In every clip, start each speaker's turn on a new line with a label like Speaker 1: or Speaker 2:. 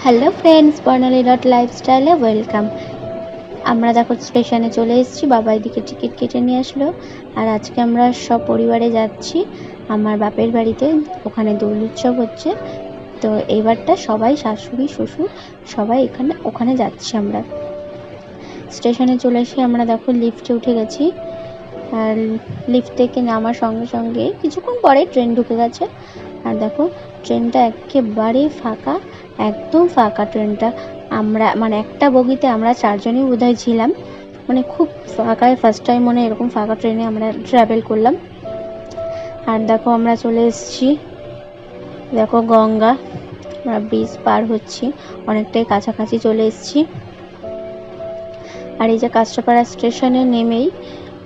Speaker 1: Hello friends, বর্ণালী dot লাইফস্টাইলে welcome. আমরা দেখো স্টেশনে চলে এসেছি, বাবা এদিকে টিকিট কেটে নিয়ে আসলো। আর আজকে আমরা সব পরিবারে যাচ্ছি আমার বাপের বাড়িতে, ওখানে দোল উৎসব হচ্ছে। তো এইবারটা সবাই শাশুড়ি শ্বশুর সবাই ওখানে যাচ্ছি। আমরা স্টেশনে চলে এসে আমরা দেখো লিফটে উঠে গেছি। আর লিফট থেকে নামার সঙ্গে সঙ্গে কিছুক্ষণ পরে ট্রেন ঢুকে গেছে। আর দেখো ট্রেনটা একেবারে ফাঁকা, একদম ফাঁকা ট্রেনটা। আমরা মানে একটা বগিতে আমরা 4 জনই বোধহয় ছিলাম, মানে খুব ফাঁকায় ফার্স্ট টাইম মনে এরকম ফাঁকা ট্রেনে আমরা ট্রাভেল করলাম। আর দেখো আমরা চলে এসেছি, দেখো গঙ্গা, আমরা ব্রিজ পার হচ্ছি, অনেকটাই কাছাকাছি চলে এসেছি। আর এই যে কাঁচরাপাড়া স্টেশনে নেমেই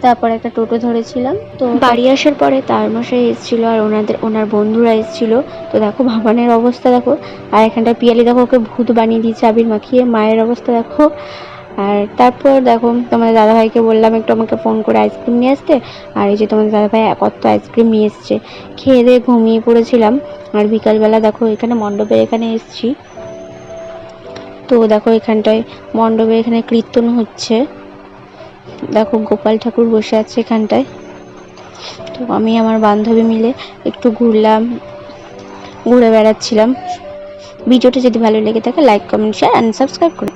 Speaker 1: তারপর একটা টোটো ধরেছিলাম। তো বাড়ি আসার পরে তার মশাই এসেছিল আর ওনার বন্ধুরা এসেছিল। তো দেখো ভাবানের অবস্থা দেখো, আর এখানটা পিয়ালি দেখো ওকে ভূত বানিয়ে দিয়েছে আবির মাখিয়ে। মায়ের অবস্থা দেখো। আর তারপর দেখো তোমাদের দাদাভাইকে বললাম একটু আমাকে ফোন করে আইসক্রিম নিয়ে আসতে। আর এই যে তোমাদের দাদাভাই কত আইসক্রিম নিয়ে এসছে। খেয়ে দিয়ে ঘুমিয়ে পড়েছিলাম। আর বিকালবেলা দেখো এখানে মণ্ডপের এখানে এসেছি। তো দেখো এখানটায় মণ্ডপে এখানে কীর্তন হচ্ছে, দেখো গোপাল ঠাকুর বসে আছে এখানটায়। তো আমি আমার বান্ধবী মিলে একটু ঘুরে বেড়াচ্ছিলাম। ভিডিওটা যদি ভালো লেগে থাকে like comment share and subscribe করুন।